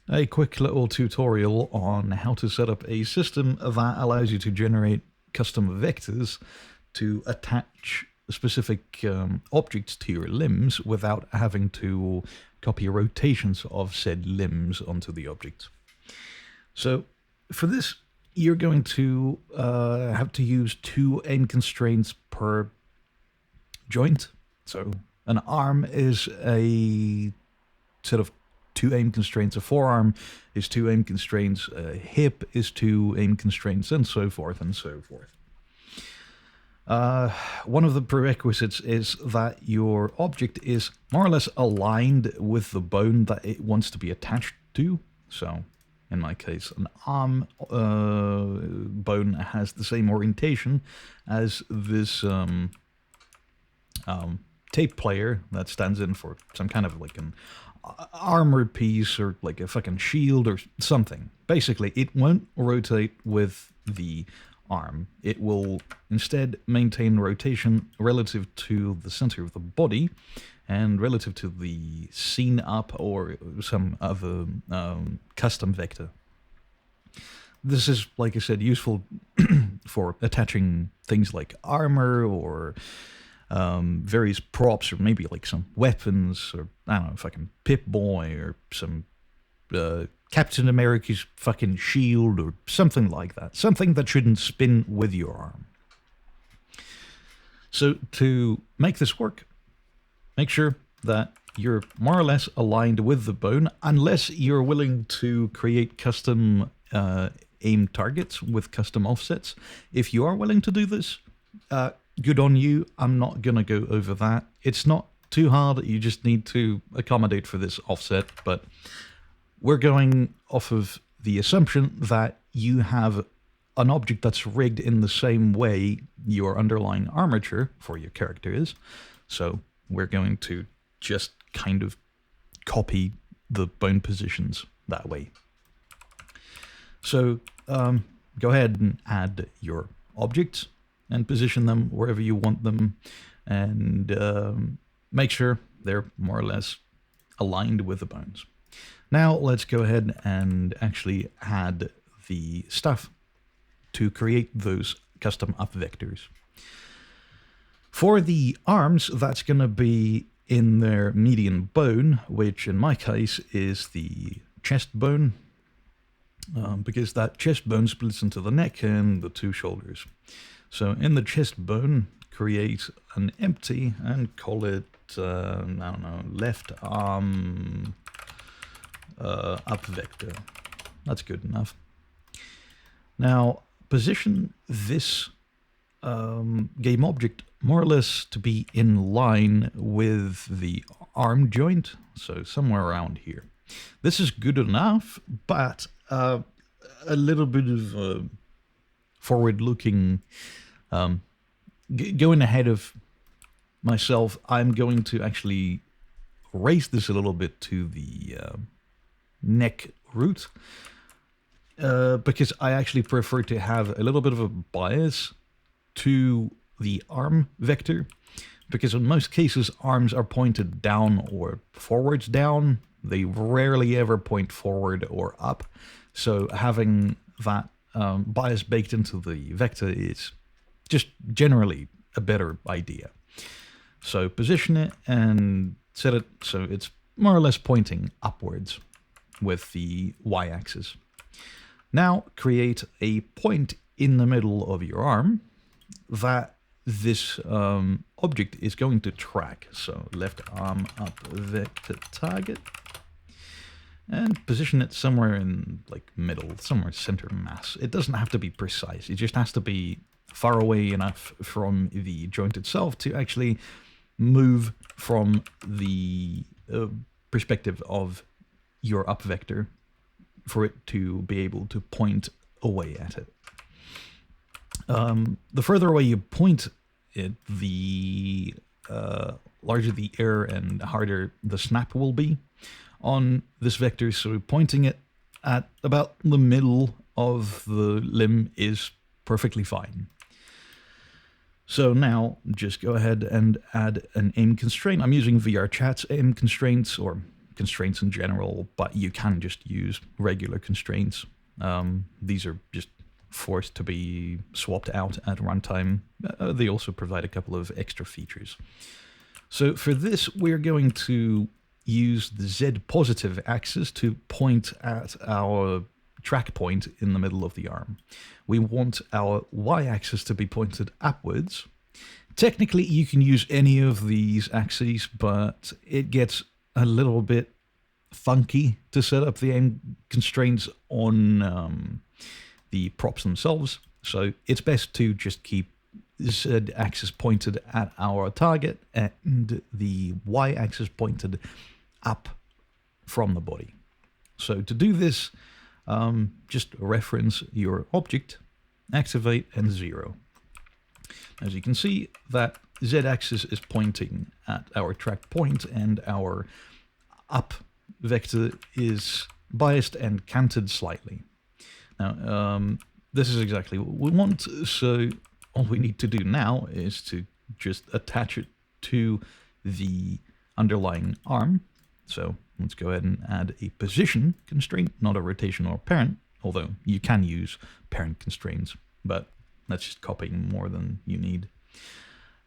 a quick little tutorial on how to set up a system that allows you to generate custom vectors to attach specific objects to your limbs without having to copy rotations of said limbs onto the object. So for this, you're going to have to use 2 aim constraints per joint. So an arm is a set of 2 aim constraints, a forearm is 2 aim constraints, a hip is 2 aim constraints, and so forth and so forth. One of the prerequisites is that your object is more or less aligned with the bone that it wants to be attached to. So, in my case, an arm bone has the same orientation as this tape player that stands in for some kind of like an armor piece or like a fucking shield or something. Basically, it won't rotate with the arm. It will instead maintain rotation relative to the center of the body and relative to the scene up or some other custom vector. This is, like I said, useful for attaching things like armor or various props, or maybe like some weapons, or I don't know, fucking Pip-Boy, or some Captain America's fucking shield, or something like that. Something that shouldn't spin with your arm. So to make this work, make sure that you're more or less aligned with the bone, unless you're willing to create custom aim targets with custom offsets. If you are willing to do this, good on you. I'm not going to go over that. It's not too hard. You just need to accommodate for this offset, but we're going off of the assumption that you have an object that's rigged in the same way your underlying armature for your character is. So we're going to just kind of copy the bone positions that way. So go ahead and add your objects and position them wherever you want them, and make sure they're more or less aligned with the bones. Now let's go ahead and actually add the stuff to create those custom up vectors. For the arms, that's going to be in their median bone, which in my case is the chest bone, because that chest bone splits into the neck and the 2 shoulders. So in the chest bone, create an empty and call it, I don't know, left arm up vector. That's good enough. Now position this game object more or less to be in line with the arm joint, so somewhere around here. This is good enough, but a little bit of forward-looking, going ahead of myself, I'm going to actually raise this a little bit to the neck root, because I actually prefer to have a little bit of a bias to the arm vector, because in most cases arms are pointed down or forwards down. They rarely ever point forward or up, so having that bias baked into the vector is just generally a better idea. So position it and set it so it's more or less pointing upwards with the y-axis. Now create a point in the middle of your arm that this object is going to track. So left arm up vector target, and position it somewhere in like middle, somewhere center mass. It doesn't have to be precise. It just has to be far away enough from the joint itself to actually move from the perspective of your up vector for it to be able to point away at it. The further away you point it, the larger the error and harder the snap will be on this vector. So pointing it at about the middle of the limb is perfectly fine. So now just go ahead and add an aim constraint. I'm using VRChat's aim constraints, or constraints in general, but you can just use regular constraints. These are just forced to be swapped out at runtime. They also provide a couple of extra features. So for this, we're going to use the Z positive axis to point at our track point in the middle of the arm. We want our Y-axis to be pointed upwards. Technically, you can use any of these axes, but it gets a little bit funky to set up the aim constraints on the props themselves. So it's best to just keep the Z-axis pointed at our target and the Y-axis pointed up from the body. So to do this, just reference your object, activate, and 0. As you can see, that Z-axis is pointing at our track point, and our up vector is biased and canted slightly. Now, this is exactly what we want, so all we need to do now is to just attach it to the underlying arm. So let's go ahead and add a position constraint, not a rotation or parent, although you can use parent constraints, but that's just copying more than you need.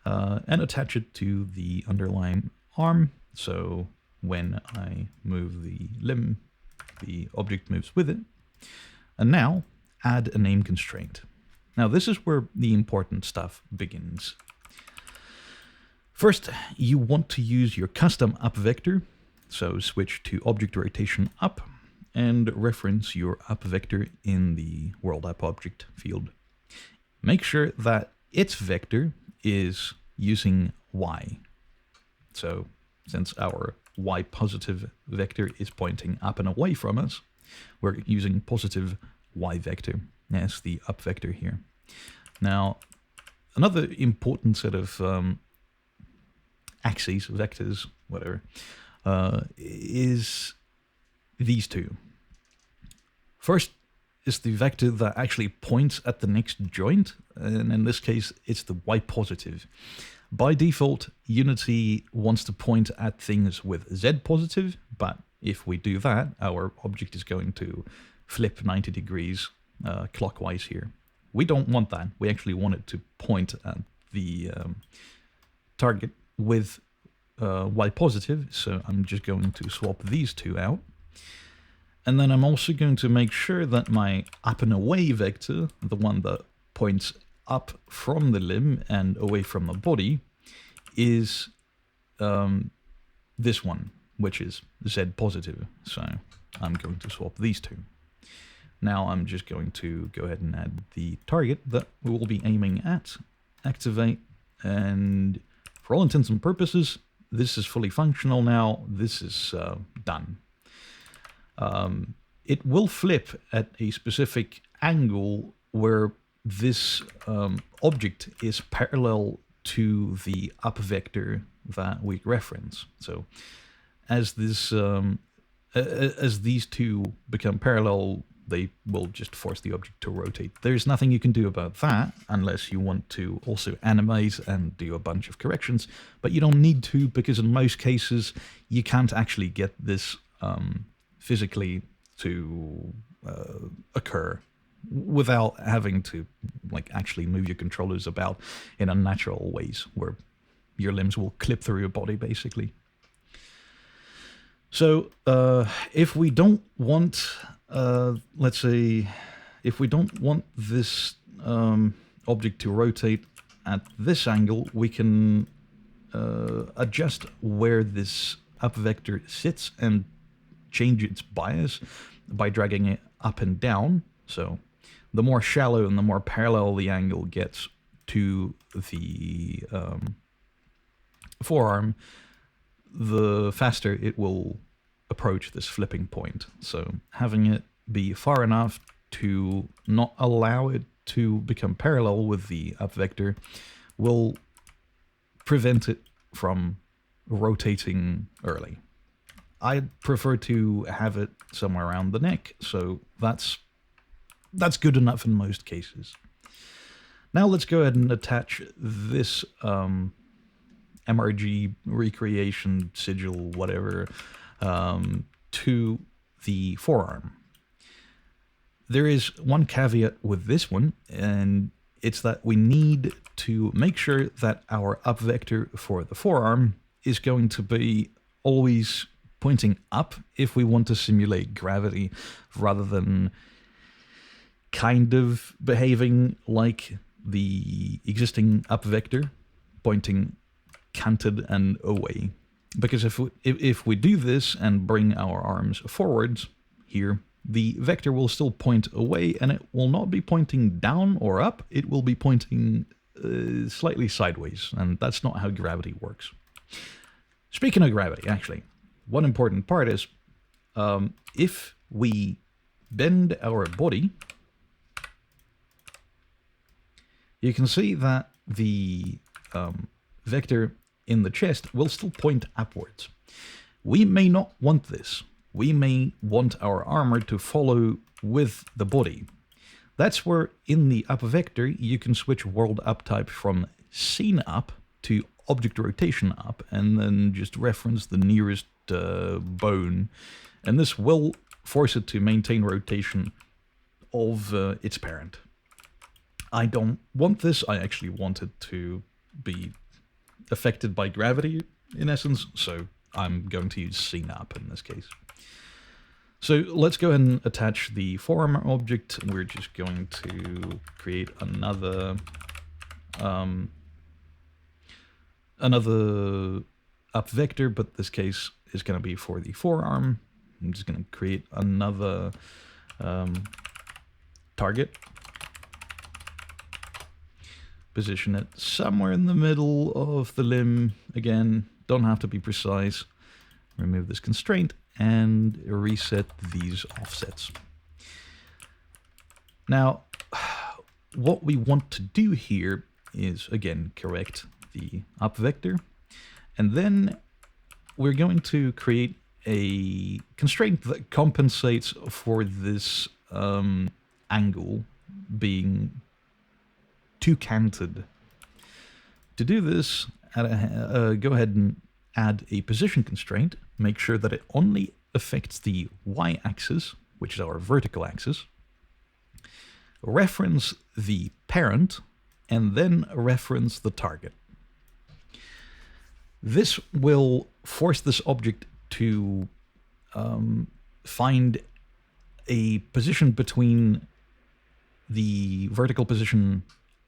And attach it to the underlying arm, so when I move the limb, the object moves with it. And now add a name constraint. Now this is where the important stuff begins. First, you want to use your custom up vector, so switch to object rotation up and reference your up vector in the world up object field. Make sure that its vector is using Y. So since our Y positive vector is pointing up and away from us, we're using positive Y vector as the up vector here. Now, another important set of axes, vectors, whatever, is these two. First is the vector that actually points at the next joint, and in this case it's the Y positive. By default, Unity wants to point at things with Z positive, but if we do that, our object is going to flip 90 degrees clockwise here. We don't want that. We actually want it to point at the target with Y positive, so I'm just going to swap these two out. And then I'm also going to make sure that my up and away vector, the one that points up from the limb and away from the body, is this one, which is Z positive. So I'm going to swap these two. Now I'm just going to go ahead and add the target that we will be aiming at, activate, and for all intents and purposes, this is fully functional now. This is done. It will flip at a specific angle where this object is parallel to the up vector that we reference. So as this as these two become parallel, they will just force the object to rotate. There's nothing you can do about that unless you want to also animate and do a bunch of corrections, but you don't need to, because in most cases you can't actually get this physically to occur without having to like actually move your controllers about in unnatural ways where your limbs will clip through your body basically. So if we don't want, let's say, if we don't want this object to rotate at this angle, we can adjust where this up vector sits and change its bias by dragging it up and down. So the more shallow and the more parallel the angle gets to the forearm, the faster it will approach this flipping point. So having it be far enough to not allow it to become parallel with the up vector will prevent it from rotating early. I'd prefer to have it somewhere around the neck, so that's good enough in most cases. Now let's go ahead and attach this MRG recreation sigil, whatever, to the forearm. There is one caveat with this one, and it's that we need to make sure that our up vector for the forearm is going to be always pointing up if we want to simulate gravity, rather than kind of behaving like the existing up vector, pointing canted and away. Because if we do this and bring our arms forwards here, the vector will still point away, and it will not be pointing down or up, it will be pointing slightly sideways, and that's not how gravity works. Speaking of gravity, actually, one important part is if we bend our body, you can see that the vector in the chest will still point upwards. We may not want this. We may want our armor to follow with the body. That's where in the up vector you can switch world up type from scene up to object rotation up, and then just reference the nearest bone, and this will force it to maintain rotation of its parent. I don't want this. I actually want it to be affected by gravity in essence, so I'm going to use scene up in this case. So let's go ahead and attach the forearm object. We're just going to create another up vector, but this case is going to be for the forearm. I'm just going to create another target. Position it somewhere in the middle of the limb. Again, don't have to be precise. Remove this constraint and reset these offsets. Now, what we want to do here is, again, correct the up vector, and then we're going to create a constraint that compensates for this angle being too canted. To do this, go ahead and add a position constraint. Make sure that it only affects the y-axis, which is our vertical axis. Reference the parent, and then reference the target. This will force this object to find a position between the vertical position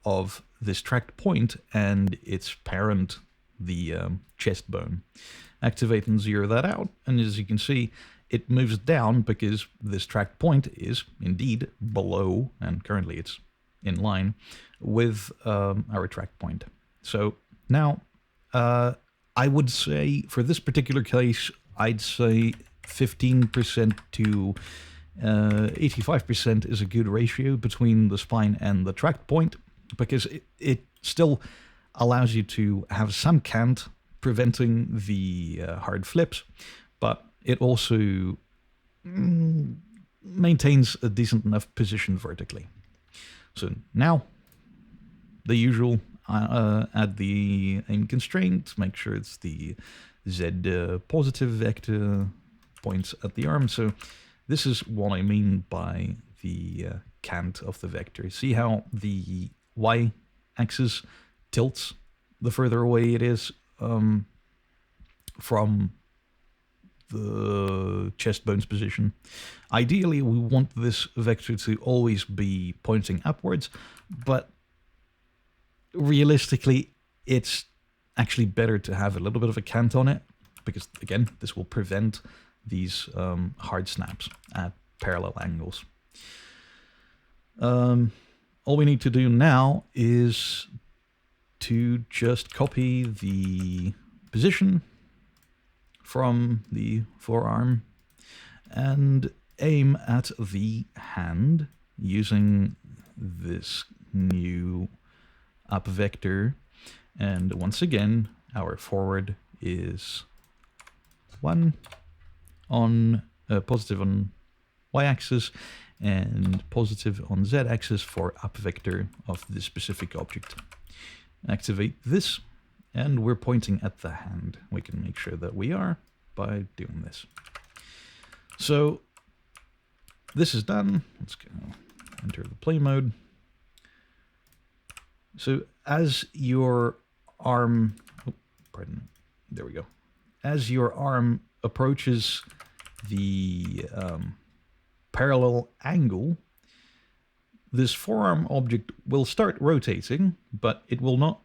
of this tracked point and its parent, the chest bone. Activate and zero that out, and as you can see, it moves down because this tracked point is indeed below, and currently it's in line with our tracked point. So now, I would say for this particular case, I'd say 15% to 85% is a good ratio between the spine and the tracked point, because it still allows you to have some cant preventing the hard flips, but it also maintains a decent enough position vertically. So now, the usual, add the aim constraint, make sure it's the Z positive vector, points at the arm. So this is what I mean by the cant of the vector. See how the y-axis tilts the further away it is from the chest bone's position. Ideally, we want this vector to always be pointing upwards, but realistically, it's actually better to have a little bit of a cant on it, because, again, this will prevent these hard snaps at parallel angles. All we need to do now is to just copy the position from the forearm and aim at the hand using this new up vector. And once again, our forward is 1 on positive on y-axis and positive on z-axis for up vector of this specific object. Activate this, and we're pointing at the hand. We can make sure that we are. by doing this. So this is done. Let's go enter the play mode. So as your arm, oh, pardon, there we go. As your arm approaches the parallel angle, this forearm object will start rotating, but it will not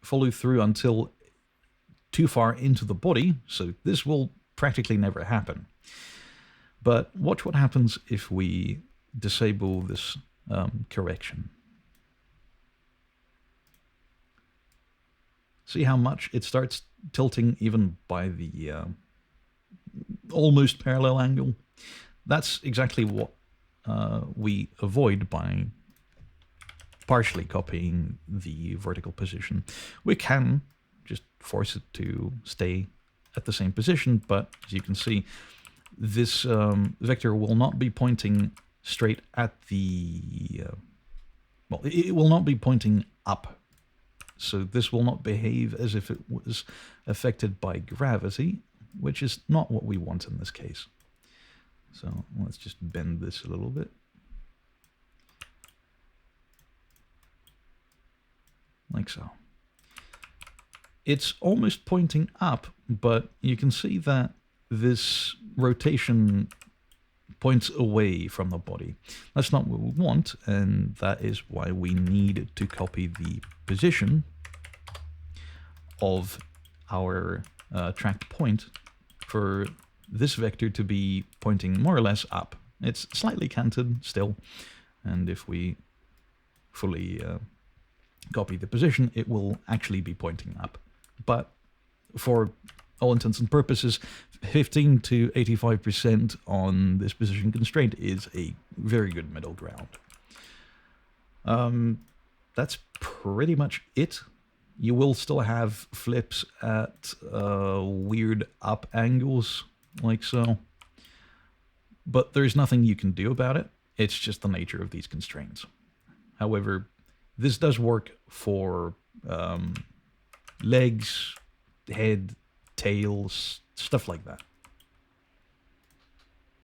follow through until too far into the body, so this will practically never happen. But watch what happens if we disable this correction. See how much it starts tilting even by the almost parallel angle? That's exactly what we avoid by partially copying the vertical position. We can just force it to stay at the same position, but as you can see, this vector will not be pointing straight at the... well, it will not be pointing up. So this will not behave as if it was affected by gravity, which is not what we want in this case. So let's just bend this a little bit. Like so. It's almost pointing up, but you can see that this rotation points away from the body. That's not what we want, and that is why we need to copy the position of our tracked point for this vector to be pointing more or less up. It's slightly canted still, and if we fully copy the position, it will actually be pointing up. But for all intents and purposes, 15 to 85% on this position constraint is a very good middle ground. That's pretty much it. You will still have flips at weird up angles, like so. But there's nothing you can do about it. It's just the nature of these constraints. However, this does work for legs, head, tails, stuff like that.